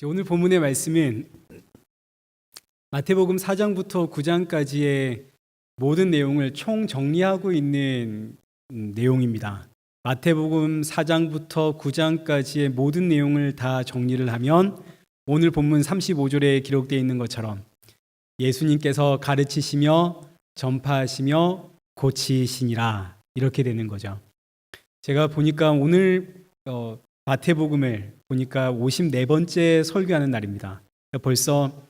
오늘 본문의 말씀은 마태복음 4장부터 9장까지의 모든 내용을 총 정리하고 있는 내용입니다. 마태복음 4장부터 9장까지의 모든 내용을 다 정리를 하면 오늘 본문 35절에 기록되어 있는 것처럼 예수님께서 가르치시며 전파하시며 고치시니라, 이렇게 되는 거죠. 제가 보니까 오늘 마태복음을 보니까 54번째 설교하는 날입니다. 벌써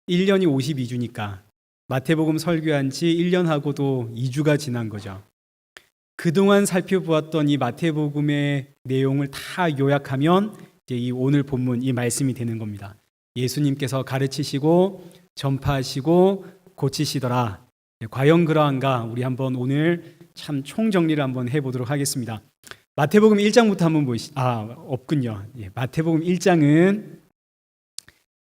1년이 52주니까 마태복음 설교한 지 1년하고도 2주가 지난 거죠. 그동안 살펴보았던 이 마태복음의 내용을 다 요약하면 이제 이 오늘 본문 이 말씀이 되는 겁니다. 예수님께서 가르치시고 전파하시고 고치시더라. 과연 그러한가? 우리 한번 오늘 참 총정리를 한번 해보도록 하겠습니다. 마태복음 1장부터 한번 보시죠. 없군요. 마태복음 1장은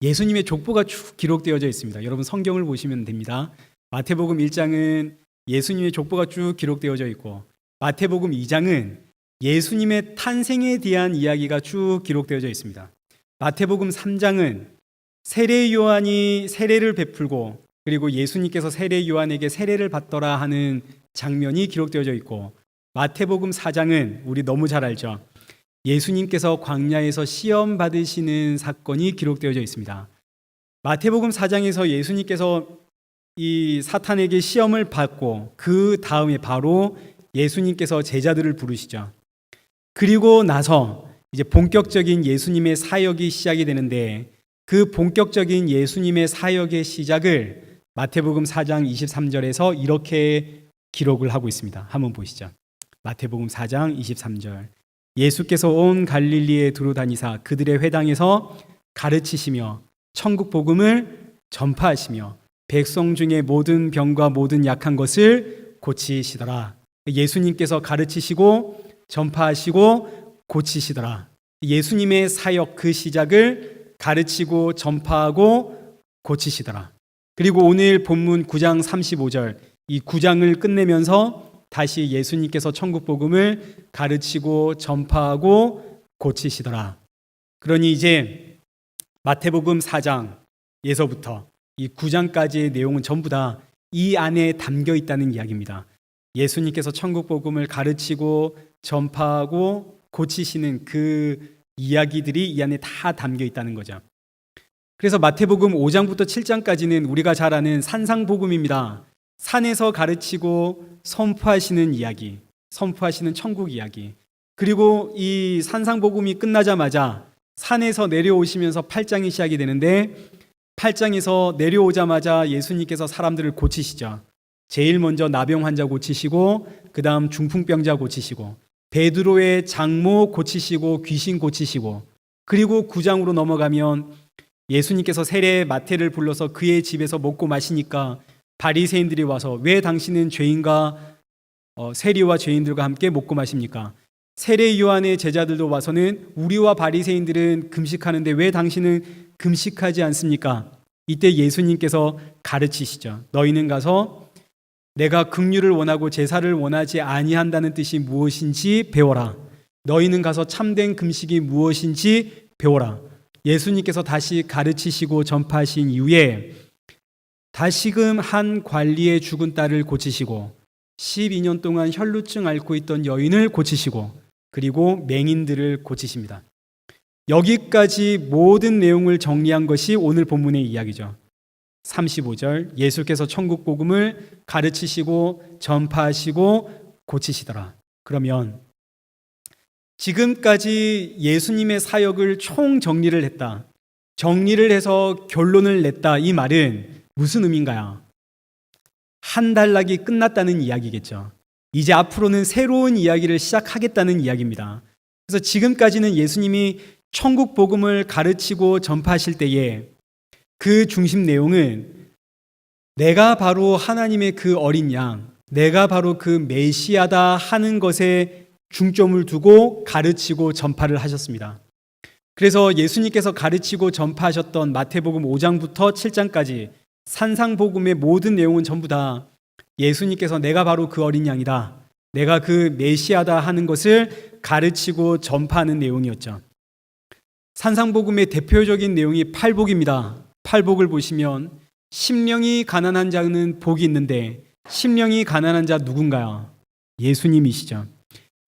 예수님의 족보가 쭉 기록되어져 있습니다. 여러분 성경을 보시면 됩니다. 마태복음 1장은 예수님의 족보가 쭉 기록되어져 있고, 마태복음 2장은 예수님의 탄생에 대한 이야기가 쭉 기록되어져 있습니다. 마태복음 3장은 세례 요한이 세례를 베풀고, 그리고 예수님께서 세례 요한에게 세례를 받더라 하는 장면이 기록되어져 있고, 마태복음 4장은 우리 너무 잘 알죠. 예수님께서 광야에서 시험 받으시는 사건이 기록되어져 있습니다. 마태복음 4장에서 예수님께서 이 사탄에게 시험을 받고 그 다음에 바로 예수님께서 제자들을 부르시죠. 그리고 나서 이제 본격적인 예수님의 사역이 시작이 되는데, 그 본격적인 예수님의 사역의 시작을 마태복음 4장 23절에서 이렇게 기록을 하고 있습니다. 한번 보시죠. 마태복음 4장 23절. 예수께서 온 갈릴리에 두루 다니사 그들의 회당에서 가르치시며 천국 복음을 전파하시며 백성 중에 모든 병과 모든 약한 것을 고치시더라. 예수님께서 가르치시고 전파하시고 고치시더라. 예수님의 사역 그 시작을 가르치고 전파하고 고치시더라. 그리고 오늘 본문 9장 35절, 이 9장을 끝내면서 다시 예수님께서 천국 복음을 가르치고 전파하고 고치시더라. 그러니 이제 마태복음 4장에서부터 이 9장까지의 내용은 전부 다 이 안에 담겨 있다는 이야기입니다. 예수님께서 천국 복음을 가르치고 전파하고 고치시는 그 이야기들이 이 안에 다 담겨 있다는 거죠. 그래서 마태복음 5장부터 7장까지는 우리가 잘 아는 산상복음입니다. 산에서 가르치고 선포하시는 이야기, 선포하시는 천국 이야기. 그리고 이 산상복음이 끝나자마자 산에서 내려오시면서 8장이 시작이 되는데, 8장에서 내려오자마자 예수님께서 사람들을 고치시죠. 제일 먼저 나병 환자 고치시고, 그 다음 중풍병자 고치시고, 베드로의 장모 고치시고, 귀신 고치시고, 그리고 9장으로 넘어가면 예수님께서 세례 마태를 불러서 그의 집에서 먹고 마시니까 바리새인들이 와서 왜 당신은 죄인과 세리와 죄인들과 함께 먹고 마십니까? 세례 요한의 제자들도 와서는 우리와 바리새인들은 금식하는데 왜 당신은 금식하지 않습니까? 이때 예수님께서 가르치시죠. 너희는 가서 내가 긍휼을 원하고 제사를 원하지 아니한다는 뜻이 무엇인지 배워라. 너희는 가서 참된 금식이 무엇인지 배워라. 예수님께서 다시 가르치시고 전파하신 이후에 다시금 한 관리의 죽은 딸을 고치시고, 12년 동안 혈루증 앓고 있던 여인을 고치시고, 그리고 맹인들을 고치십니다. 여기까지 모든 내용을 정리한 것이 오늘 본문의 이야기죠. 35절, 예수께서 천국 복음을 가르치시고 전파하시고 고치시더라. 그러면 지금까지 예수님의 사역을 총 정리를 했다, 정리를 해서 결론을 냈다, 이 말은 무슨 의미인가요? 한 단락이 끝났다는 이야기겠죠. 이제 앞으로는 새로운 이야기를 시작하겠다는 이야기입니다. 그래서 지금까지는 예수님이 천국 복음을 가르치고 전파하실 때에 그 중심 내용은 내가 바로 하나님의 그 어린 양, 내가 바로 그 메시아다 하는 것에 중점을 두고 가르치고 전파를 하셨습니다. 그래서 예수님께서 가르치고 전파하셨던 마태복음 5장부터 7장까지 산상복음의 모든 내용은 전부 다 예수님께서 내가 바로 그 어린 양이다, 내가 그 메시아다 하는 것을 가르치고 전파하는 내용이었죠. 산상복음의 대표적인 내용이 팔복입니다. 팔복을 보시면 심령이 가난한 자는 복이 있는데 심령이 가난한 자 누군가요? 예수님이시죠.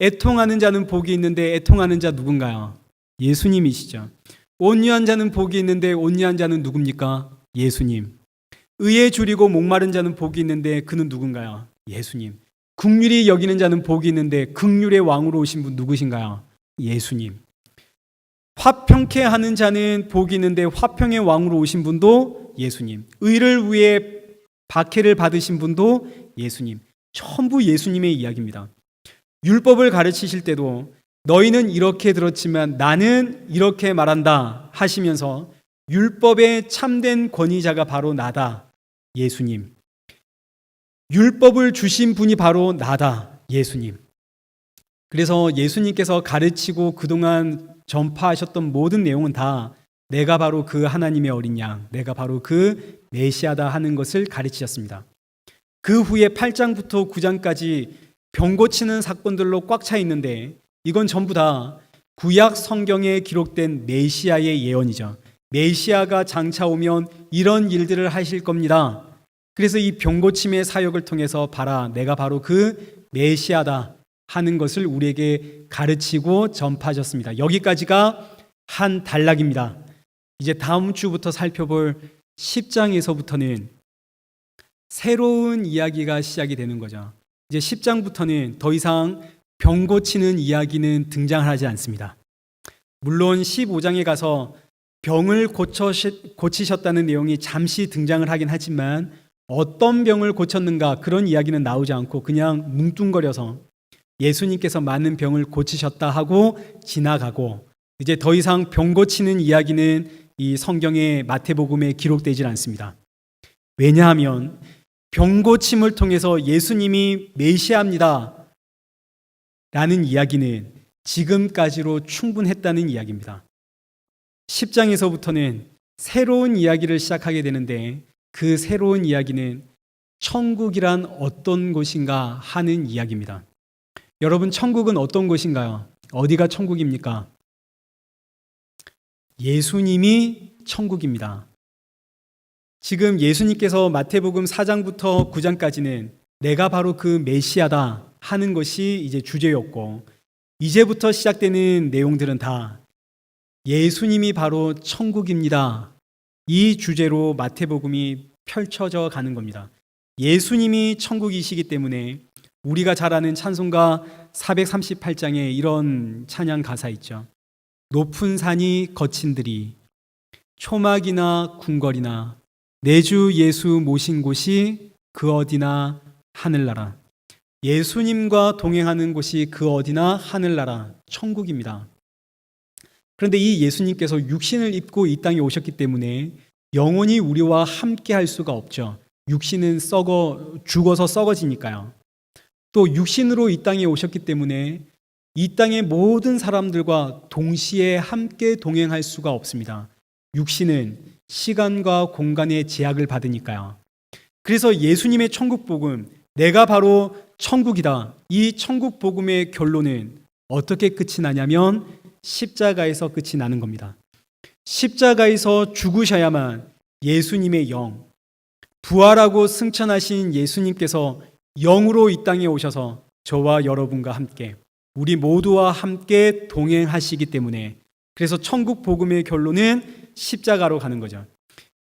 애통하는 자는 복이 있는데 애통하는 자 누군가요? 예수님이시죠. 온유한 자는 복이 있는데 온유한 자는 누굽니까? 예수님. 의에 줄이고 목마른 자는 복이 있는데 그는 누군가요? 예수님. 긍휼히 여기는 자는 복이 있는데 긍휼의 왕으로 오신 분 누구신가요? 예수님. 화평케 하는 자는 복이 있는데 화평의 왕으로 오신 분도 예수님. 의를 위해 박해를 받으신 분도 예수님. 전부 예수님의 이야기입니다. 율법을 가르치실 때도 너희는 이렇게 들었지만 나는 이렇게 말한다 하시면서 율법의 참된 권위자가 바로 나다. 예수님. 율법을 주신 분이 바로 나다. 예수님. 그래서 예수님께서 가르치고 그동안 전파하셨던 모든 내용은 다 내가 바로 그 하나님의 어린 양, 내가 바로 그 메시아다 하는 것을 가르치셨습니다. 그 후에 8장부터 9장까지 병 고치는 사건들로 꽉 차 있는데 이건 전부 다 구약 성경에 기록된 메시아의 예언이죠. 메시아가 장차 오면 이런 일들을 하실 겁니다. 그래서 이 병 고침의 사역을 통해서 봐라, 내가 바로 그 메시아다 하는 것을 우리에게 가르치고 전파하셨습니다. 여기까지가 한 단락입니다. 이제 다음 주부터 살펴볼 10장에서부터는 새로운 이야기가 시작이 되는 거죠. 이제 10장부터는 더 이상 병 고치는 이야기는 등장하지 않습니다. 물론 15장에 가서 병을 고치셨다는 내용이 잠시 등장을 하긴 하지만 어떤 병을 고쳤는가 그런 이야기는 나오지 않고 그냥 뭉뚱거려서 예수님께서 많은 병을 고치셨다 하고 지나가고 이제 더 이상 병 고치는 이야기는 이 성경의 마태복음에 기록되질 않습니다. 왜냐하면 병 고침을 통해서 예수님이 메시아입니다 라는 이야기는 지금까지로 충분했다는 이야기입니다. 10장에서부터는 새로운 이야기를 시작하게 되는데 그 새로운 이야기는 천국이란 어떤 곳인가 하는 이야기입니다. 여러분, 천국은 어떤 곳인가요? 어디가 천국입니까? 예수님이 천국입니다. 지금 예수님께서 마태복음 4장부터 9장까지는 내가 바로 그 메시아다 하는 것이 이제 주제였고 이제부터 시작되는 내용들은 다 예수님이 바로 천국입니다. 이 주제로 마태복음이 펼쳐져 가는 겁니다. 예수님이 천국이시기 때문에 우리가 잘 아는 찬송가 438장에 이런 찬양 가사 있죠. 높은 산이 거친들이 초막이나 궁궐이나 내 주 예수 모신 곳이 그 어디나 하늘나라. 예수님과 동행하는 곳이 그 어디나 하늘나라, 천국입니다. 그런데 이 예수님께서 육신을 입고 이 땅에 오셨기 때문에 영원히 우리와 함께 할 수가 없죠. 육신은 죽어서 썩어지니까요. 또 육신으로 이 땅에 오셨기 때문에 이 땅의 모든 사람들과 동시에 함께 동행할 수가 없습니다. 육신은 시간과 공간의 제약을 받으니까요. 그래서 예수님의 천국 복음, 내가 바로 천국이다. 이 천국 복음의 결론은 어떻게 끝이 나냐면 십자가에서 끝이 나는 겁니다. 십자가에서 죽으셔야만 예수님의 영, 부활하고 승천하신 예수님께서 영으로 이 땅에 오셔서 저와 여러분과 함께 우리 모두와 함께 동행하시기 때문에 그래서 천국 복음의 결론은 십자가로 가는 거죠.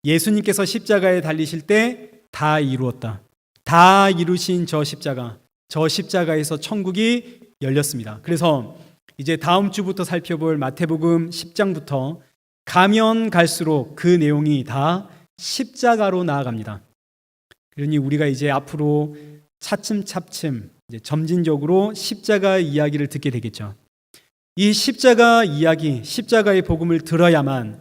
예수님께서 십자가에 달리실 때 다 이루었다. 다 이루신 저 십자가에서 천국이 열렸습니다. 그래서 이제 다음 주부터 살펴볼 마태복음 10장부터 가면 갈수록 그 내용이 다 십자가로 나아갑니다. 그러니 우리가 이제 앞으로 차츰차츰 이제 점진적으로 십자가 이야기를 듣게 되겠죠. 이 십자가 이야기, 십자가의 복음을 들어야만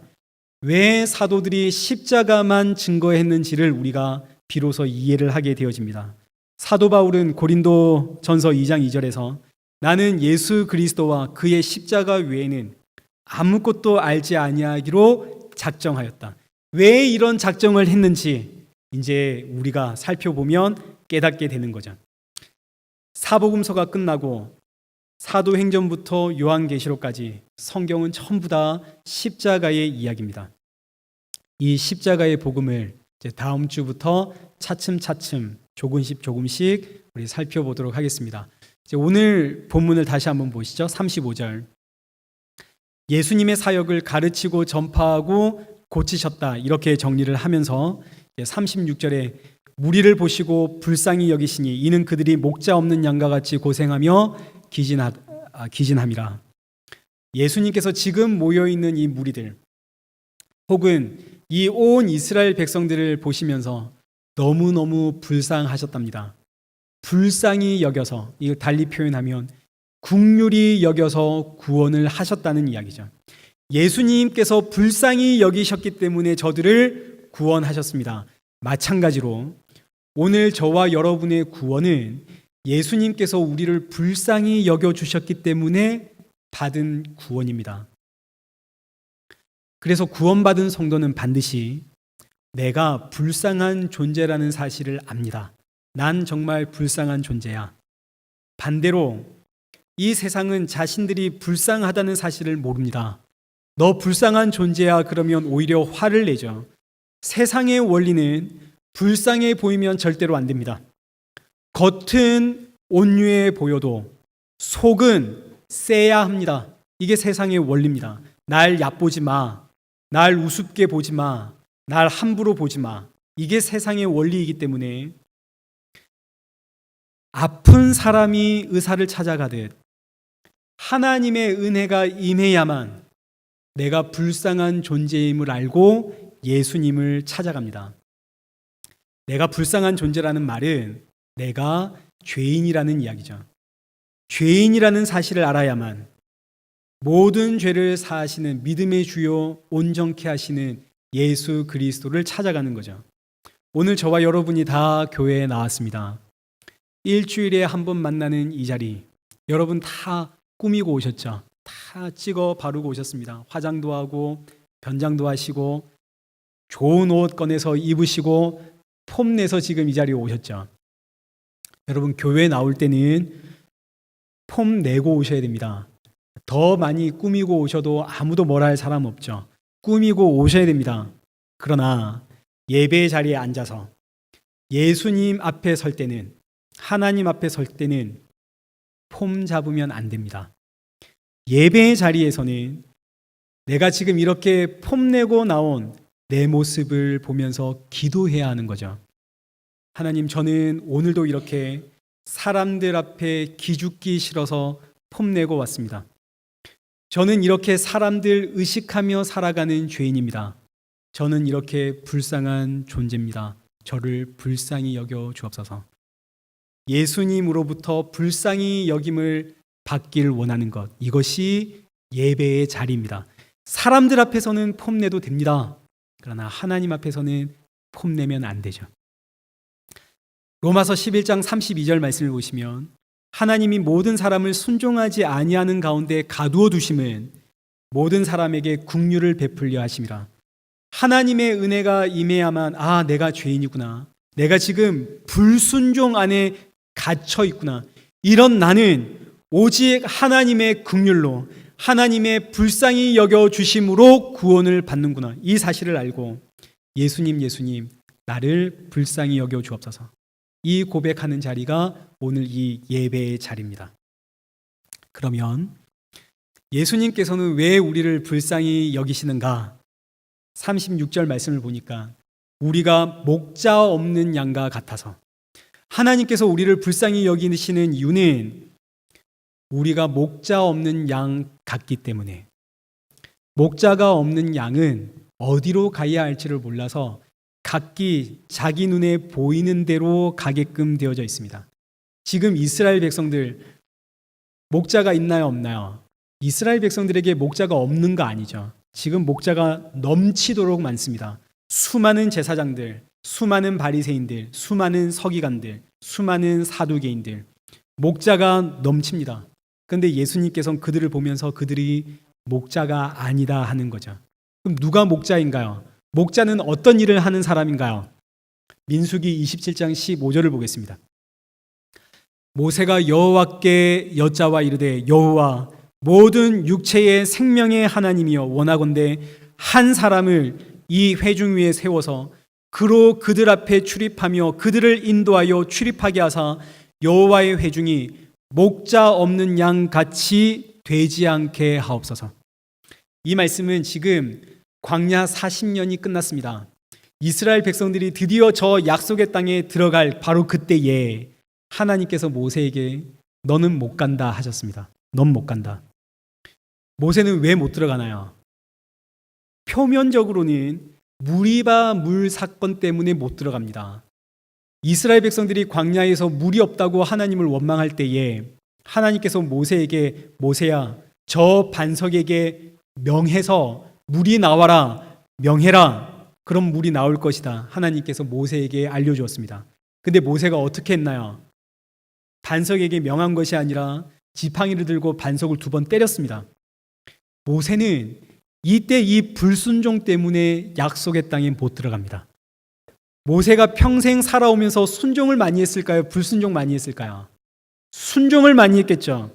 왜 사도들이 십자가만 증거했는지를 우리가 비로소 이해를 하게 되어집니다. 사도 바울은 고린도 전서 2장 2절에서 나는 예수 그리스도와 그의 십자가 외에는 아무것도 알지 아니하기로 작정하였다. 왜 이런 작정을 했는지 이제 우리가 살펴보면 깨닫게 되는 거죠. 사복음서가 끝나고 사도행전부터 요한계시록까지 성경은 전부 다 십자가의 이야기입니다. 이 십자가의 복음을 이제 다음 주부터 차츰차츰 조금씩 우리 살펴보도록 하겠습니다. 이제 오늘 본문을 다시 한번 보시죠. 35절. 예수님의 사역을 가르치고 전파하고 고치셨다. 이렇게 정리를 하면서 36절에 무리를 보시고 불쌍히 여기시니 이는 그들이 목자 없는 양과 같이 고생하며 기진함이라. 예수님께서 지금 모여있는 이 무리들 혹은 이 온 이스라엘 백성들을 보시면서 너무너무 불쌍하셨답니다. 불쌍히 여겨서, 이거 달리 표현하면 긍휼히 여겨서 구원을 하셨다는 이야기죠. 예수님께서 불쌍히 여기셨기 때문에 저들을 구원하셨습니다. 마찬가지로 오늘 저와 여러분의 구원은 예수님께서 우리를 불쌍히 여겨주셨기 때문에 받은 구원입니다. 그래서 구원받은 성도는 반드시 내가 불쌍한 존재라는 사실을 압니다. 난 정말 불쌍한 존재야. 반대로 이 세상은 자신들이 불쌍하다는 사실을 모릅니다. 너 불쌍한 존재야 그러면 오히려 화를 내죠. 세상의 원리는 불쌍해 보이면 절대로 안 됩니다. 겉은 온유해 보여도 속은 세야 합니다. 이게 세상의 원리입니다. 날 얕보지 마. 날 우습게 보지 마. 날 함부로 보지 마. 이게 세상의 원리이기 때문에 아픈 사람이 의사를 찾아가듯 하나님의 은혜가 임해야만 내가 불쌍한 존재임을 알고 예수님을 찾아갑니다. 내가 불쌍한 존재라는 말은 내가 죄인이라는 이야기죠. 죄인이라는 사실을 알아야만 모든 죄를 사하시는 믿음의 주요 온전케 하시는 예수 그리스도를 찾아가는 거죠. 오늘 저와 여러분이 다 교회에 나왔습니다. 일주일에 한 번 만나는 이 자리, 여러분 다 꾸미고 오셨죠? 다 찍어 바르고 오셨습니다. 화장도 하고 변장도 하시고 좋은 옷 꺼내서 입으시고 폼 내서 지금 이 자리에 오셨죠? 여러분 교회 나올 때는 폼 내고 오셔야 됩니다. 더 많이 꾸미고 오셔도 아무도 뭐라 할 사람 없죠. 꾸미고 오셔야 됩니다. 그러나 예배 자리에 앉아서 예수님 앞에 설 때는, 하나님 앞에 설 때는 폼 잡으면 안 됩니다. 예배의 자리에서는 내가 지금 이렇게 폼내고 나온 내 모습을 보면서 기도해야 하는 거죠. 하나님, 저는 오늘도 이렇게 사람들 앞에 기죽기 싫어서 폼내고 왔습니다. 저는 이렇게 사람들 의식하며 살아가는 죄인입니다. 저는 이렇게 불쌍한 존재입니다. 저를 불쌍히 여겨 주옵소서. 예수님으로부터 불쌍히 여김을 받기를 원하는 것, 이것이 예배의 자리입니다. 사람들 앞에서는 폼내도 됩니다. 그러나 하나님 앞에서는 폼내면 안 되죠. 로마서 11장 32절 말씀을 보시면 하나님이 모든 사람을 순종하지 아니하는 가운데 가두어 두심은 모든 사람에게 긍휼을 베풀려 하심이라. 하나님의 은혜가 임해야만 내가 죄인이구나. 내가 지금 불순종 안에 갇혀 있구나. 이런 나는 오직 하나님의 긍휼로 하나님의 불쌍히 여겨 주심으로 구원을 받는구나. 이 사실을 알고 예수님 나를 불쌍히 여겨 주옵소서. 이 고백하는 자리가 오늘 이 예배의 자리입니다. 그러면 예수님께서는 왜 우리를 불쌍히 여기시는가? 36절 말씀을 보니까 우리가 목자 없는 양과 같아서, 하나님께서 우리를 불쌍히 여기시는 이유는 우리가 목자 없는 양 같기 때문에, 목자가 없는 양은 어디로 가야 할지를 몰라서 각기 자기 눈에 보이는 대로 가게끔 되어져 있습니다. 지금 이스라엘 백성들 목자가 있나요, 없나요? 이스라엘 백성들에게 목자가 없는 거 아니죠. 지금 목자가 넘치도록 많습니다. 수많은 제사장들, 수많은 바리새인들, 수많은 서기관들, 수많은 사두개인들, 목자가 넘칩니다. 그런데 예수님께서는 그들을 보면서 그들이 목자가 아니다 하는 거죠. 그럼 누가 목자인가요? 목자는 어떤 일을 하는 사람인가요? 민수기 27장 15절을 보겠습니다. 모세가 여호와께 여짜와 이르되 여호와 모든 육체의 생명의 하나님이여 원하건대 한 사람을 이 회중 위에 세워서 그로 그들 앞에 출입하며 그들을 인도하여 출입하게 하사 여호와의 회중이 목자 없는 양 같이 되지 않게 하옵소서. 이 말씀은 지금 광야 40년이 끝났습니다. 이스라엘 백성들이 드디어 저 약속의 땅에 들어갈 바로 그때에 하나님께서 모세에게 너는 못 간다 하셨습니다. 넌 못 간다. 모세는 왜 못 들어가나요? 표면적으로는 무리바 물 사건 때문에 못 들어갑니다. 이스라엘 백성들이 광야에서 물이 없다고 하나님을 원망할 때에 하나님께서 모세에게 모세야 저 반석에게 명해서 물이 나와라 명해라 그럼 물이 나올 것이다. 하나님께서 모세에게 알려주었습니다. 근데 모세가 어떻게 했나요? 반석에게 명한 것이 아니라 지팡이를 들고 반석을 2번 때렸습니다. 모세는 이때 이 불순종 때문에 약속의 땅에 못 들어갑니다. 모세가 평생 살아오면서 순종을 많이 했을까요? 불순종 많이 했을까요? 순종을 많이 했겠죠.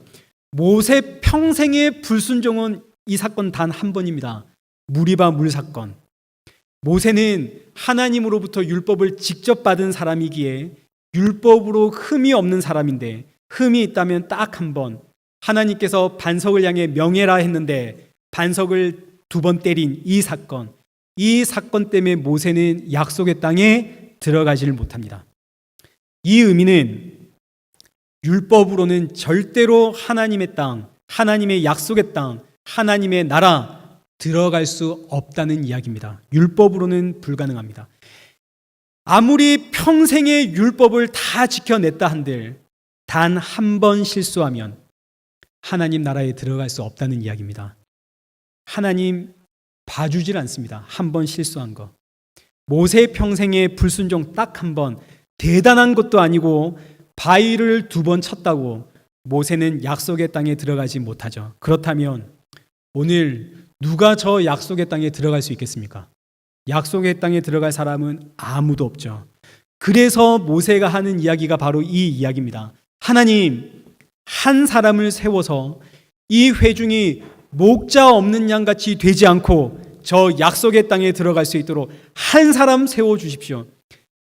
모세 평생의 불순종은 이 사건 단 한 번입니다. 무리바 물 사건. 모세는 하나님으로부터 율법을 직접 받은 사람이기에 율법으로 흠이 없는 사람인데 흠이 있다면 딱 한 번 하나님께서 반석을 향해 명예라 했는데 반석을 2번 때린 이 사건 때문에 모세는 약속의 땅에 들어가지를 못합니다. 이 의미는 율법으로는 절대로 하나님의 땅, 하나님의 약속의 땅, 하나님의 나라 들어갈 수 없다는 이야기입니다. 율법으로는 불가능합니다. 아무리 평생의 율법을 다 지켜냈다 한들 단 한 번 실수하면 하나님 나라에 들어갈 수 없다는 이야기입니다. 하나님 봐주질 않습니다. 한 번 실수한 거. 모세 평생의 불순종 딱 한 번, 대단한 것도 아니고 바위를 2번 쳤다고 모세는 약속의 땅에 들어가지 못하죠. 그렇다면 오늘 누가 저 약속의 땅에 들어갈 수 있겠습니까? 약속의 땅에 들어갈 사람은 아무도 없죠. 그래서 모세가 하는 이야기가 바로 이 이야기입니다. 하나님, 한 사람을 세워서 이 회중이 목자 없는 양같이 되지 않고 저 약속의 땅에 들어갈 수 있도록 한 사람 세워주십시오.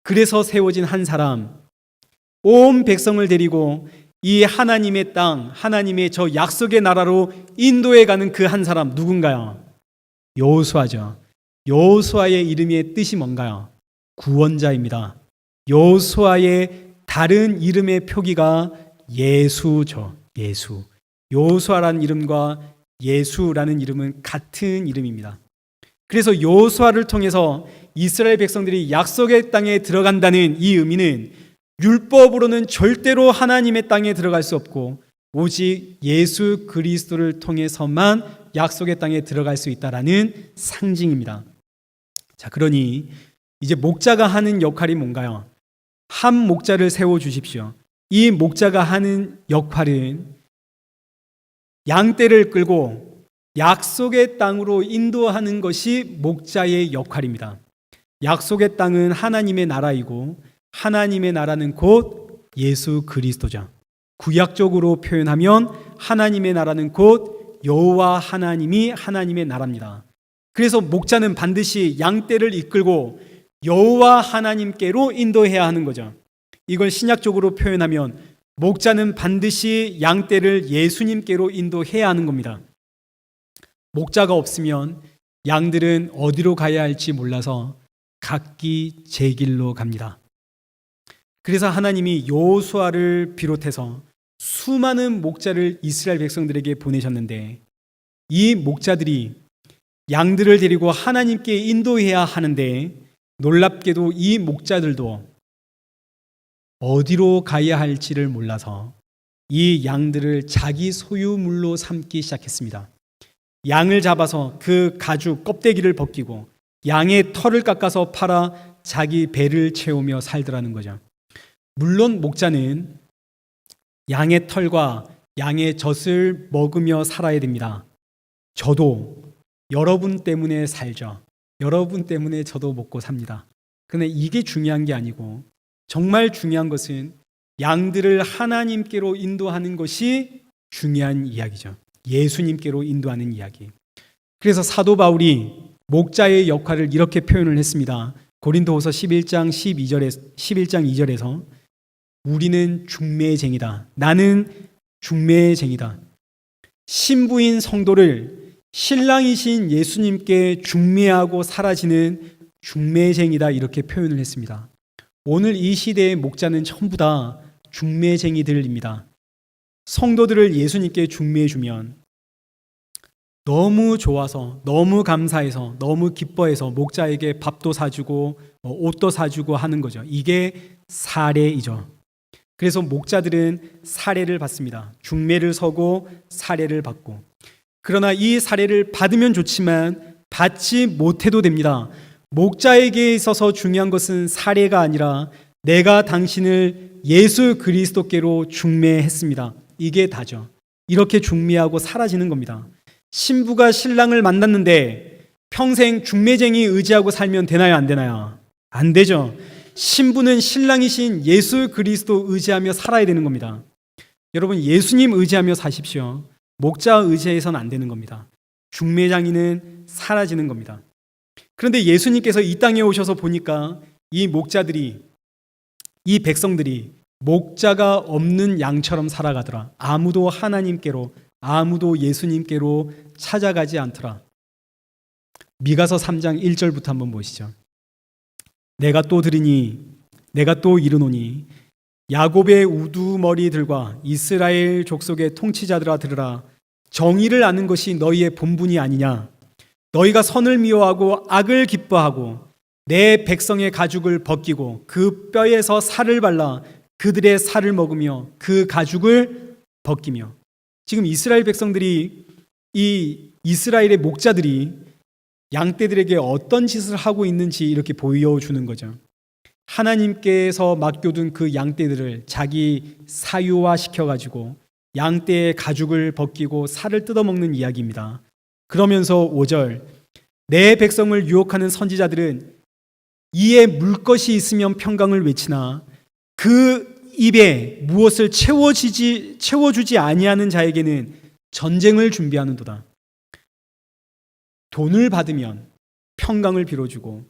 그래서 세워진 한 사람, 온 백성을 데리고 이 하나님의 땅, 하나님의 저 약속의 나라로 인도해 가는 그 한 사람 누군가요? 여호수아죠. 여호수아의 이름의 뜻이 뭔가요? 구원자입니다. 여호수아의 다른 이름의 표기가 예수죠. 예수. 여호수아라는 이름과 예수라는 이름은 같은 이름입니다. 그래서 여호수아를 통해서 이스라엘 백성들이 약속의 땅에 들어간다는 이 의미는 율법으로는 절대로 하나님의 땅에 들어갈 수 없고 오직 예수 그리스도를 통해서만 약속의 땅에 들어갈 수 있다라는 상징입니다. 자, 그러니 이제 목자가 하는 역할이 뭔가요? 한 목자를 세워 주십시오. 이 목자가 하는 역할은 양떼를 끌고 약속의 땅으로 인도하는 것이 목자의 역할입니다. 약속의 땅은 하나님의 나라이고 하나님의 나라는 곧 예수 그리스도죠. 구약적으로 표현하면 하나님의 나라는 곧 여호와 하나님이 하나님의 나라입니다. 그래서 목자는 반드시 양떼를 이끌고 여호와 하나님께로 인도해야 하는 거죠. 이걸 신약적으로 표현하면 목자는 반드시 양떼를 예수님께로 인도해야 하는 겁니다. 목자가 없으면 양들은 어디로 가야 할지 몰라서 각기 제 길로 갑니다. 그래서 하나님이 여호수아를 비롯해서 수많은 목자를 이스라엘 백성들에게 보내셨는데 이 목자들이 양들을 데리고 하나님께 인도해야 하는데 놀랍게도 이 목자들도 어디로 가야 할지를 몰라서 이 양들을 자기 소유물로 삼기 시작했습니다. 양을 잡아서 그 가죽 껍데기를 벗기고 양의 털을 깎아서 팔아 자기 배를 채우며 살더라는 거죠. 물론 목자는 양의 털과 양의 젖을 먹으며 살아야 됩니다. 저도 여러분 때문에 살죠. 여러분 때문에 저도 먹고 삽니다. 그런데 이게 중요한 게 아니고 정말 중요한 것은 양들을 하나님께로 인도하는 것이 중요한 이야기죠. 예수님께로 인도하는 이야기. 그래서 사도 바울이 목자의 역할을 이렇게 표현을 했습니다. 고린도후서 11장 2절에서 우리는 중매쟁이다. 나는 중매쟁이다. 신부인 성도를 신랑이신 예수님께 중매하고 사라지는 중매쟁이다, 이렇게 표현을 했습니다. 오늘 이 시대의 목자는 전부 다 중매쟁이들입니다. 성도들을 예수님께 중매해주면 너무 좋아서, 너무 감사해서, 너무 기뻐해서 목자에게 밥도 사주고 옷도 사주고 하는 거죠. 이게 사례이죠. 그래서 목자들은 사례를 받습니다. 중매를 서고 사례를 받고. 그러나 이 사례를 받으면 좋지만 받지 못해도 됩니다. 목자에게 있어서 중요한 것은 사례가 아니라 내가 당신을 예수 그리스도께로 중매했습니다. 이게 다죠. 이렇게 중매하고 사라지는 겁니다. 신부가 신랑을 만났는데 평생 중매쟁이 의지하고 살면 되나요, 안 되나요? 안 되죠. 신부는 신랑이신 예수 그리스도 의지하며 살아야 되는 겁니다. 여러분, 예수님 의지하며 사십시오. 목자 의지해서는 안 되는 겁니다. 중매장이는 사라지는 겁니다. 그런데 예수님께서 이 땅에 오셔서 보니까 이 목자들이, 이 백성들이 목자가 없는 양처럼 살아가더라. 아무도 하나님께로, 아무도 예수님께로 찾아가지 않더라. 미가서 3장 1절부터 한번 보시죠. 내가 또 들으니, 내가 또 이르노니 야곱의 우두머리들과 이스라엘 족속의 통치자들아 들으라. 정의를 아는 것이 너희의 본분이 아니냐. 너희가 선을 미워하고 악을 기뻐하고 내 백성의 가죽을 벗기고 그 뼈에서 살을 발라 그들의 살을 먹으며 그 가죽을 벗기며. 지금 이스라엘 백성들이, 이 이스라엘의 목자들이 양떼들에게 어떤 짓을 하고 있는지 이렇게 보여주는 거죠. 하나님께서 맡겨둔 그 양떼들을 자기 사유화 시켜가지고 양떼의 가죽을 벗기고 살을 뜯어먹는 이야기입니다. 그러면서 5절, 내 백성을 유혹하는 선지자들은 이에 물 것이 있으면 평강을 외치나 그 입에 무엇을 채워주지 아니하는 자에게는 전쟁을 준비하는도다. 돈을 받으면 평강을 빌어주고,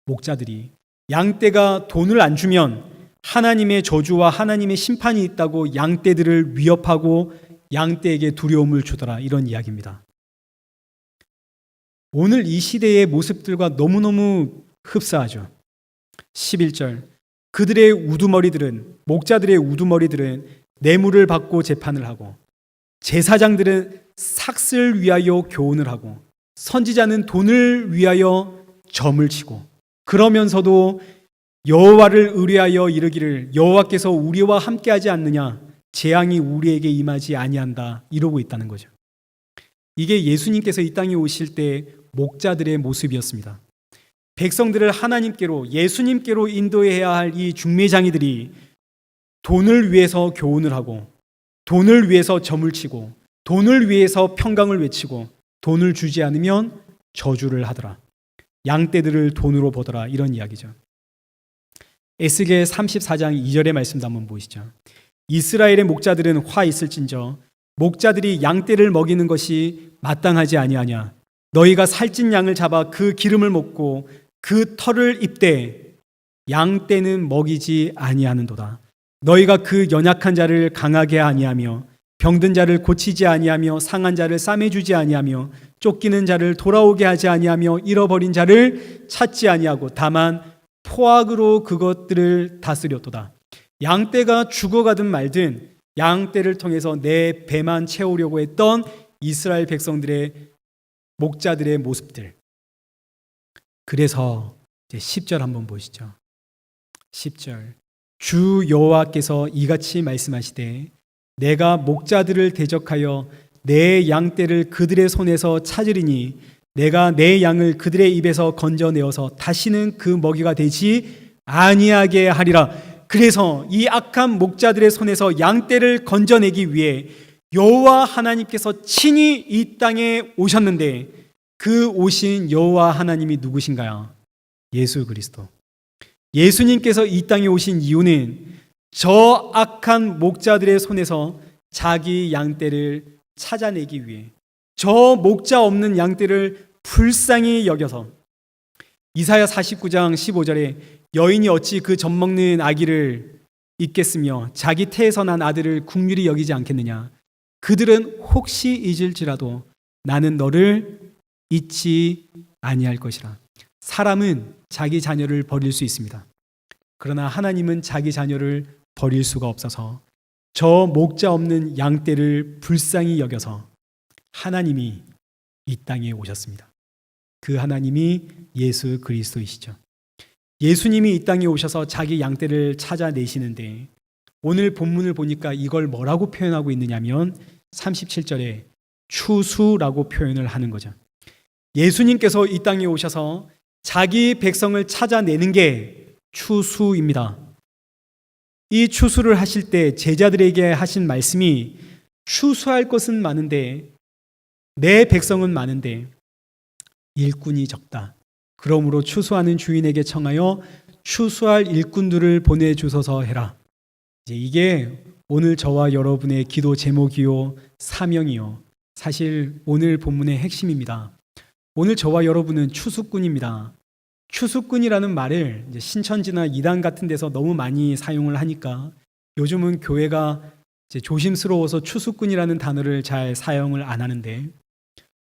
목자들이 양떼가 돈을 안 주면 하나님의 저주와 하나님의 심판이 있다고 양떼들을 위협하고 양떼에게 두려움을 주더라, 이런 이야기입니다. 오늘 이 시대의 모습들과 너무너무 흡사하죠. 11절, 그들의 우두머리들은, 목자들의 우두머리들은 뇌물을 받고 재판을 하고 제사장들은 삭슬 위하여 교훈을 하고 선지자는 돈을 위하여 점을 치고, 그러면서도 여호와를 의뢰하여 이르기를 여호와께서 우리와 함께하지 않느냐, 재앙이 우리에게 임하지 아니한다, 이러고 있다는 거죠. 이게 예수님께서 이 땅에 오실 때 목자들의 모습이었습니다. 백성들을 하나님께로, 예수님께로 인도해야 할 이 중매장이들이 돈을 위해서 교훈을 하고, 돈을 위해서 점을 치고, 돈을 위해서 평강을 외치고, 돈을 주지 않으면 저주를 하더라. 양떼들을 돈으로 보더라, 이런 이야기죠. 에스겔 34장 2절의 말씀도 한번 보시죠. 이스라엘의 목자들은 화 있을진저 목자들이 양떼를 먹이는 것이 마땅하지 아니하냐. 너희가 살찐 양을 잡아 그 기름을 먹고 그 털을 입되 양떼는 먹이지 아니하는도다. 너희가 그 연약한 자를 강하게 아니하며 병든 자를 고치지 아니하며 상한 자를 싸매주지 아니하며 쫓기는 자를 돌아오게 하지 아니하며 잃어버린 자를 찾지 아니하고 다만 포악으로 그것들을 다스렸도다. 양떼가 죽어가든 말든 양떼를 통해서 내 배만 채우려고 했던 이스라엘 백성들의, 목자들의 모습들. 그래서 이제 10절 한번 보시죠. 10절, 주 여호와께서 이같이 말씀하시되 내가 목자들을 대적하여 내 양떼를 그들의 손에서 찾으리니 내가 내 양을 그들의 입에서 건져내어서 다시는 그 먹이가 되지 아니하게 하리라. 그래서 이 악한 목자들의 손에서 양떼를 건져내기 위해 여호와 하나님께서 친히 이 땅에 오셨는데, 그 오신 여호와 하나님이 누구신가요? 예수 그리스도. 예수님께서 이 땅에 오신 이유는 저 악한 목자들의 손에서 자기 양떼를 찾아내기 위해 저 목자 없는 양떼를 불쌍히 여겨서 이사야 49장 15절에 여인이 어찌 그 젖먹는 아기를 잊겠으며 자기 태에서 난 아들을 긍휼히 여기지 않겠느냐. 그들은 혹시 잊을지라도 나는 너를 잊지 아니할 것이라. 사람은 자기 자녀를 버릴 수 있습니다. 그러나 하나님은 자기 자녀를 버릴 수가 없어서 저 목자 없는 양떼를 불쌍히 여겨서 하나님이 이 땅에 오셨습니다. 그 하나님이 예수 그리스도이시죠. 예수님이 이 땅에 오셔서 자기 양떼를 찾아내시는데 오늘 본문을 보니까 이걸 뭐라고 표현하고 있느냐면 37절에 추수라고 표현을 하는 거죠. 예수님께서 이 땅에 오셔서 자기 백성을 찾아내는 게 추수입니다. 이 추수를 하실 때 제자들에게 하신 말씀이 추수할 것은 많은데 내 백성은 많은데 일꾼이 적다. 그러므로 추수하는 주인에게 청하여 추수할 일꾼들을 보내주소서 해라. 이제 이게 오늘 저와 여러분의 기도 제목이요 사명이요 사실 오늘 본문의 핵심입니다. 오늘 저와 여러분은 추수꾼입니다. 추수꾼이라는 말을 이제 신천지나 이단 같은 데서 너무 많이 사용을 하니까 요즘은 교회가 이제 조심스러워서 추수꾼이라는 단어를 잘 사용을 안 하는데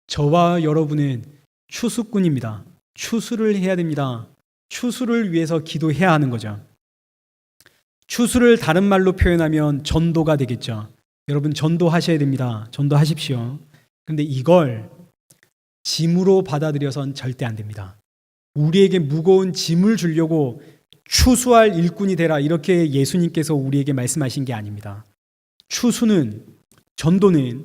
저와 여러분은 추수꾼입니다. 추수를 해야 됩니다. 추수를 위해서 기도해야 하는 거죠. 추수를 다른 말로 표현하면 전도가 되겠죠. 여러분 전도하셔야 됩니다. 전도하십시오. 그런데 이걸 짐으로 받아들여선 절대 안 됩니다. 우리에게 무거운 짐을 주려고 추수할 일꾼이 되라 이렇게 예수님께서 우리에게 말씀하신 게 아닙니다. 추수는 전도는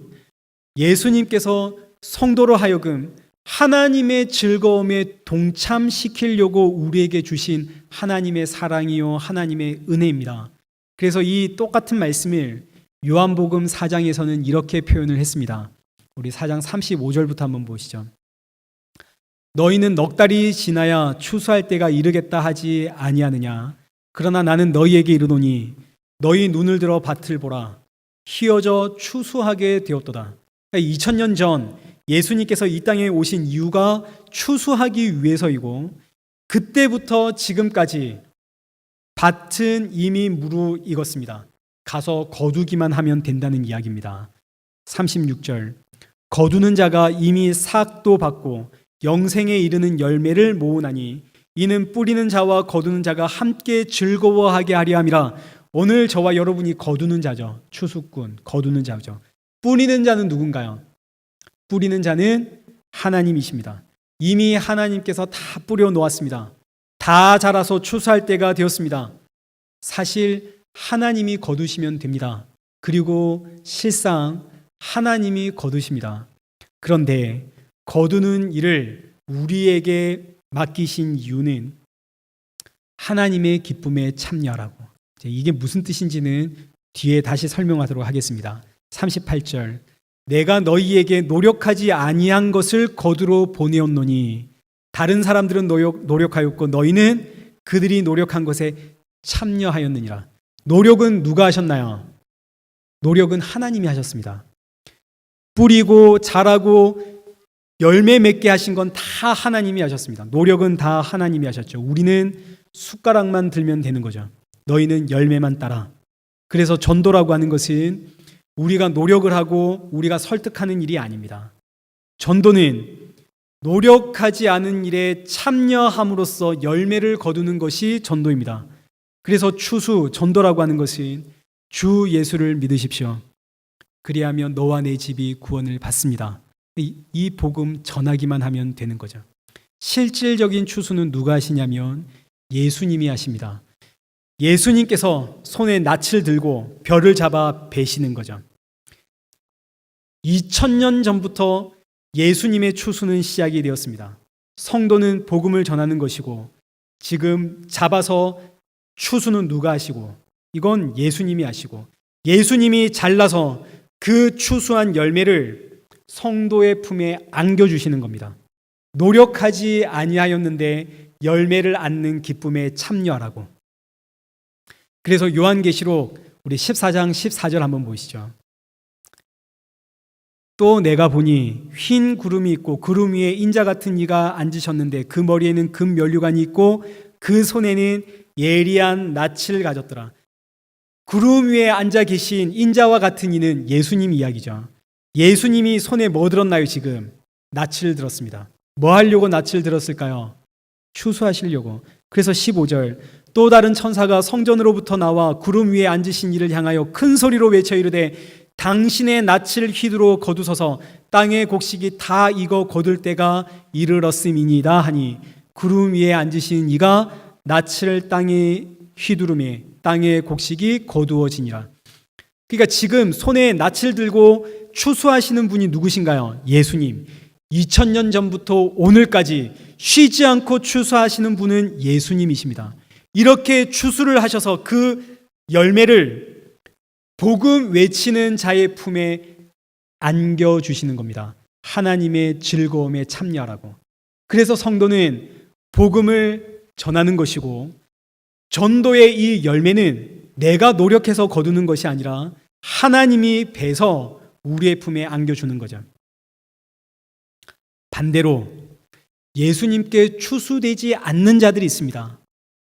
예수님께서 성도로 하여금 하나님의 즐거움에 동참시키려고 우리에게 주신 하나님의 사랑이요 하나님의 은혜입니다. 그래서 이 똑같은 말씀을 요한복음 4장에서는 이렇게 표현을 했습니다. 우리 4장 35절부터 한번 보시죠. 너희는 넉 달이 지나야 추수할 때가 이르겠다 하지 아니하느냐. 그러나 나는 너희에게 이르노니 너희 눈을 들어 밭을 보라. 휘어져 추수하게 되었도다. 2000년 전 예수님께서 이 땅에 오신 이유가 추수하기 위해서이고 그때부터 지금까지 밭은 이미 무르익었습니다. 가서 거두기만 하면 된다는 이야기입니다. 36절 거두는 자가 이미 삭도 받고 영생에 이르는 열매를 모으나니 이는 뿌리는 자와 거두는 자가 함께 즐거워하게 하려 함이라. 오늘 저와 여러분이 거두는 자죠. 추수꾼, 거두는 자죠. 뿌리는 자는 누군가요? 뿌리는 자는 하나님이십니다. 이미 하나님께서 다 뿌려 놓았습니다. 다 자라서 추수할 때가 되었습니다. 사실 하나님이 거두시면 됩니다. 그리고 실상 하나님이 거두십니다. 그런데 거두는 일을 우리에게 맡기신 이유는 하나님의 기쁨에 참여하라고. 이게 무슨 뜻인지는 뒤에 다시 설명하도록 하겠습니다. 38절 내가 너희에게 노력하지 아니한 것을 거두러 보내었노니 다른 사람들은 노력하였고 너희는 그들이 노력한 것에 참여하였느니라. 노력은 누가 하셨나요? 노력은 하나님이 하셨습니다. 뿌리고 자라고 열매 맺게 하신 건 다 하나님이 하셨습니다. 노력은 다 하나님이 하셨죠. 우리는 숟가락만 들면 되는 거죠. 너희는 열매만 따라. 그래서 전도라고 하는 것은 우리가 노력을 하고 우리가 설득하는 일이 아닙니다. 전도는 노력하지 않은 일에 참여함으로써 열매를 거두는 것이 전도입니다. 그래서 추수, 전도라고 하는 것은 주 예수를 믿으십시오. 그리하면 너와 내 집이 구원을 받습니다. 이 복음 전하기만 하면 되는 거죠. 실질적인 추수는 누가 하시냐면 예수님이 하십니다. 예수님께서 손에 낯을 들고 벼를 잡아 베시는 거죠. 2000년 전부터 예수님의 추수는 시작이 되었습니다. 성도는 복음을 전하는 것이고 지금 잡아서 추수는 누가 하시고 이건 예수님이 하시고 예수님이 잘라서 그 추수한 열매를 성도의 품에 안겨주시는 겁니다. 노력하지 아니하였는데 열매를 안는 기쁨에 참여하라고. 그래서 요한계시록 우리 14장 14절 한번 보시죠. 또 내가 보니 흰 구름이 있고 구름 위에 인자 같은 이가 앉으셨는데 그 머리에는 금 면류관이 있고 그 손에는 예리한 낯을 가졌더라. 구름 위에 앉아 계신 인자와 같은 이는 예수님 이야기죠. 예수님이 손에 뭐 들었나요? 지금 낯을 들었습니다. 뭐 하려고 낯을 들었을까요? 추수하시려고. 그래서 15절 또 다른 천사가 성전으로부터 나와 구름 위에 앉으신 이를 향하여 큰 소리로 외쳐 이르되 당신의 낯을 휘두르 거두소서 땅의 곡식이 다 익어 거둘 때가 이르렀음이니이다 하니 구름 위에 앉으신 이가 낯을 땅에 휘두르매 땅의 곡식이 거두어지니라. 그러니까 지금 손에 낯을 들고 추수하시는 분이 누구신가요? 예수님. 2000년 전부터 오늘까지 쉬지 않고 추수하시는 분은 예수님이십니다. 이렇게 추수를 하셔서 그 열매를 복음 외치는 자의 품에 안겨주시는 겁니다. 하나님의 즐거움에 참여하라고. 그래서 성도는 복음을 전하는 것이고 전도의 이 열매는 내가 노력해서 거두는 것이 아니라 하나님이 배서 우리의 품에 안겨주는 거죠. 반대로 예수님께 추수되지 않는 자들이 있습니다.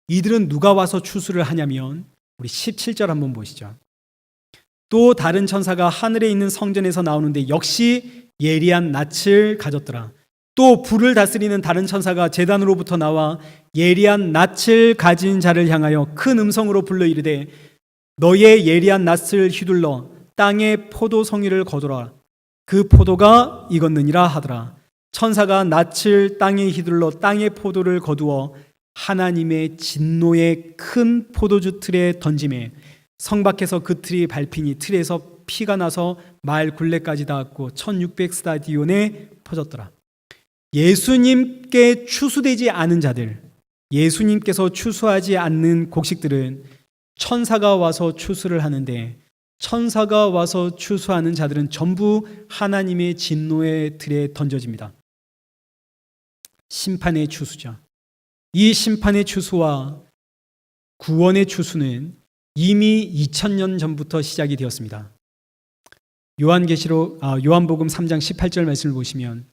이들은 누가 와서 추수를 하냐면 우리 17절 한번 보시죠. 또 다른 천사가 하늘에 있는 성전에서 나오는데 역시 예리한 낯을 가졌더라. 또 불을 다스리는 다른 천사가 제단으로부터 나와 예리한 낯을 가진 자를 향하여 큰 음성으로 불러 이르되 너의 예리한 낯을 휘둘러 땅의 포도 성의를 거두라. 그 포도가 익었느니라 하더라. 천사가 낯을 땅에 휘둘러 땅의 포도를 거두어 하나님의 진노의 큰 포도주 틀에 던지매 성 밖에서 그 틀이 밟히니 틀에서 피가 나서 마을 굴레까지 닿았고 1600스타디온에 퍼졌더라. 예수님께 추수되지 않은 자들, 예수님께서 추수하지 않는 곡식들은 천사가 와서 추수를 하는데 천사가 와서 추수하는 자들은 전부 하나님의 진노의 틀에 던져집니다. 심판의 추수죠. 이 심판의 추수와 구원의 추수는 이미 2000년 전부터 시작이 되었습니다. 요한복음 3장 18절 말씀을 보시면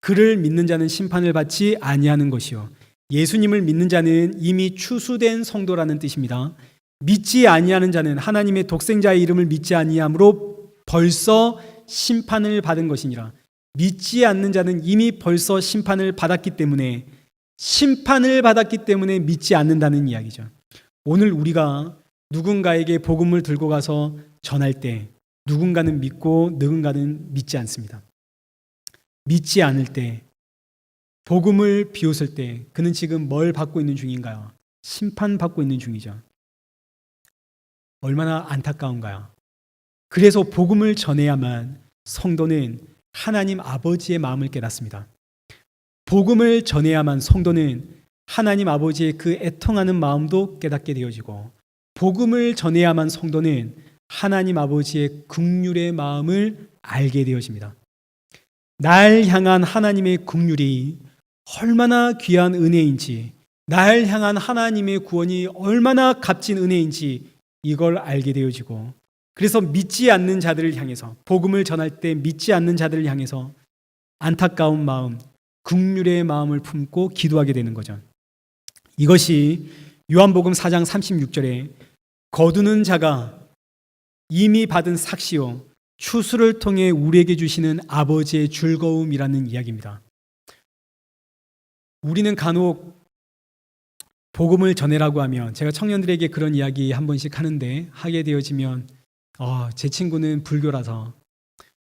그를 믿는 자는 심판을 받지 아니하는 것이요 예수님을 믿는 자는 이미 추수된 성도라는 뜻입니다. 믿지 아니하는 자는 하나님의 독생자의 이름을 믿지 아니함으로 벌써 심판을 받은 것이니라. 믿지 않는 자는 이미 벌써 심판을 받았기 때문에 믿지 않는다는 이야기죠. 오늘 우리가 누군가에게 복음을 들고 가서 전할 때 누군가는 믿고 누군가는 믿지 않습니다. 믿지 않을 때, 복음을 비웃을 때 그는 지금 뭘 받고 있는 중인가요? 심판받고 있는 중이죠. 얼마나 안타까운가요? 그래서 복음을 전해야만 성도는 하나님 아버지의 마음을 깨닫습니다. 복음을 전해야만 성도는 하나님 아버지의 그 애통하는 마음도 깨닫게 되어지고 복음을 전해야만 성도는 하나님 아버지의 긍휼의 마음을 알게 되어집니다. 날 향한 하나님의 긍휼이 얼마나 귀한 은혜인지, 날 향한 하나님의 구원이 얼마나 값진 은혜인지 이걸 알게 되어지고 그래서 믿지 않는 자들을 향해서 복음을 전할 때 믿지 않는 자들을 향해서 안타까운 마음, 긍휼의 마음을 품고 기도하게 되는 거죠. 이것이 요한복음 4장 36절에 거두는 자가 이미 받은 삭시요 추수를 통해 우리에게 주시는 아버지의 즐거움이라는 이야기입니다. 우리는 간혹 복음을 전해라고 하면 제가 청년들에게 그런 이야기 한 번씩 하게 되어지면 제 친구는 불교라서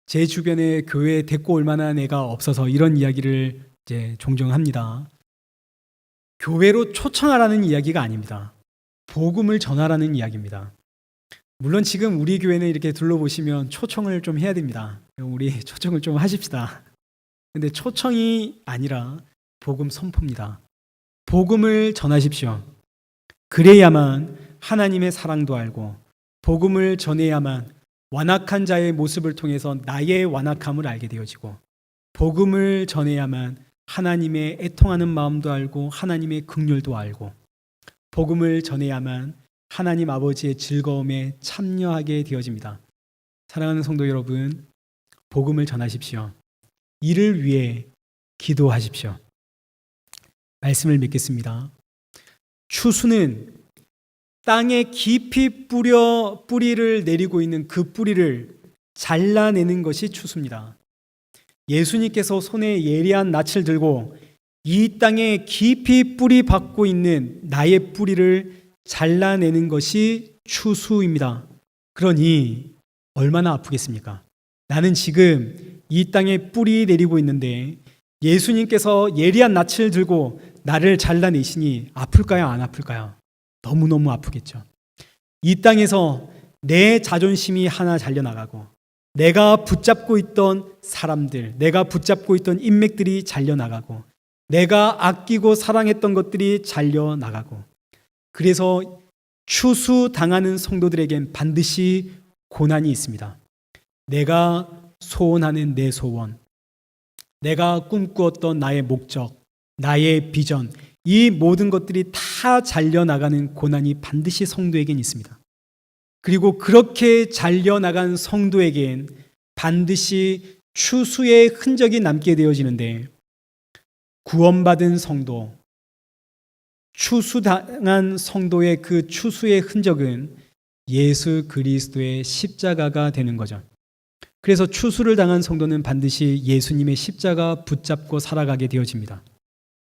제 주변에 교회에 데리고 올 만한 애가 없어서 이런 이야기를 이제 종종 합니다. 교회로 초청하라는 이야기가 아닙니다. 복음을 전하라는 이야기입니다. 물론 지금 우리 교회는 이렇게 둘러보시면 초청을 좀 해야 됩니다. 우리 초청을 좀 하십시다. 근데 초청이 아니라 복음 선포입니다. 복음을 전하십시오. 그래야만 하나님의 사랑도 알고 복음을 전해야만 완악한 자의 모습을 통해서 나의 완악함을 알게 되어지고 복음을 전해야만 하나님의 애통하는 마음도 알고 하나님의 긍휼도 알고 복음을 전해야만 하나님 아버지의 즐거움에 참여하게 되어집니다. 사랑하는 성도 여러분, 복음을 전하십시오. 이를 위해 기도하십시오. 말씀을 믿겠습니다. 추수는 땅에 깊이 뿌리를 내리고 있는 그 뿌리를 잘라내는 것이 추수입니다. 예수님께서 손에 예리한 낯을 들고 이 땅에 깊이 뿌리 박고 있는 나의 뿌리를 잘라내는 것이 추수입니다. 그러니 얼마나 아프겠습니까? 나는 지금 이 땅에 뿌리 내리고 있는데 예수님께서 예리한 낯을 들고 나를 잘라내시니 아플까요? 안 아플까요? 너무너무 아프겠죠. 이 땅에서 내 자존심이 하나 잘려나가고 내가 붙잡고 있던 사람들, 내가 붙잡고 있던 인맥들이 잘려나가고 내가 아끼고 사랑했던 것들이 잘려나가고 그래서 추수당하는 성도들에겐 반드시 고난이 있습니다. 내가 소원하는 내 소원, 내가 꿈꾸었던 나의 목적, 나의 비전, 이 모든 것들이 다 잘려나가는 고난이 반드시 성도에겐 있습니다. 그리고 그렇게 잘려나간 성도에겐 반드시 추수의 흔적이 남게 되어지는데 구원받은 성도, 추수당한 성도의 그 추수의 흔적은 예수 그리스도의 십자가가 되는 거죠. 그래서 추수를 당한 성도는 반드시 예수님의 십자가 붙잡고 살아가게 되어집니다.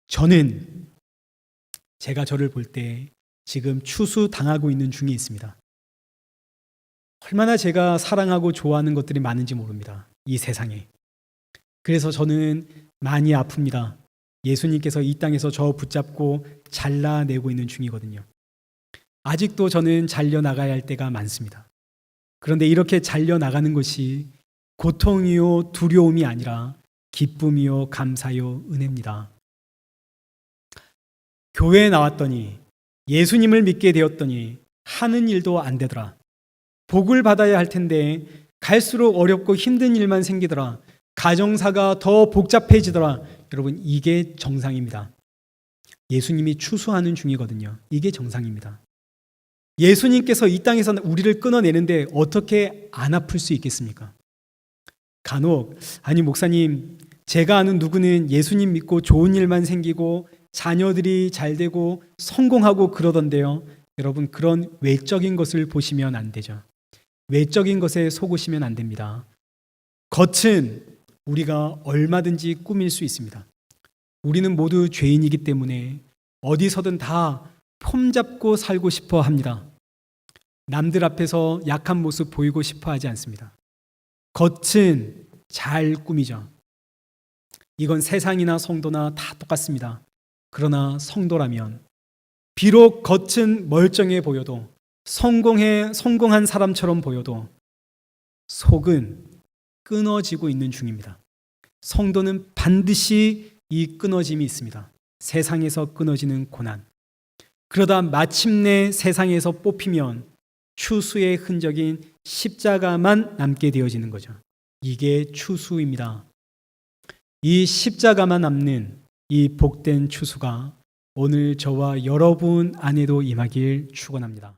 저는 제가 저를 볼 때 지금 추수당하고 있는 중에 있습니다. 얼마나 제가 사랑하고 좋아하는 것들이 많은지 모릅니다. 이 세상에. 그래서 저는 많이 아픕니다. 예수님께서 이 땅에서 저 붙잡고 잘라내고 있는 중이거든요. 아직도 저는 잘려나가야 할 때가 많습니다. 그런데 이렇게 잘려나가는 것이 고통이요 두려움이 아니라 기쁨이요 감사요 은혜입니다. 교회에 나왔더니 예수님을 믿게 되었더니 하는 일도 안 되더라. 복을 받아야 할 텐데 갈수록 어렵고 힘든 일만 생기더라. 가정사가 더 복잡해지더라. 여러분, 이게 정상입니다. 예수님이 추수하는 중이거든요. 이게 정상입니다. 예수님께서 이 땅에서 우리를 끊어내는데 어떻게 안 아플 수 있겠습니까? 간혹, 아니 목사님, 제가 아는 누구는 예수님 믿고 좋은 일만 생기고 자녀들이 잘 되고 성공하고 그러던데요. 여러분, 그런 외적인 것을 보시면 안 되죠. 외적인 것에 속으시면 안 됩니다. 겉은 우리가 얼마든지 꾸밀 수 있습니다. 우리는 모두 죄인이기 때문에 어디서든 다 폼잡고 살고 싶어 합니다. 남들 앞에서 약한 모습 보이고 싶어 하지 않습니다. 겉은 잘 꾸미죠. 이건 세상이나 성도나 다 똑같습니다. 그러나 성도라면 비록 겉은 멀쩡해 보여도 성공한 사람처럼 보여도 속은 끊어지고 있는 중입니다. 성도는 반드시 이 끊어짐이 있습니다. 세상에서 끊어지는 고난. 그러다 마침내 세상에서 뽑히면 추수의 흔적인 십자가만 남게 되어지는 거죠. 이게 추수입니다. 이 십자가만 남는 이 복된 추수가 오늘 저와 여러분 안에도 임하길 축원합니다.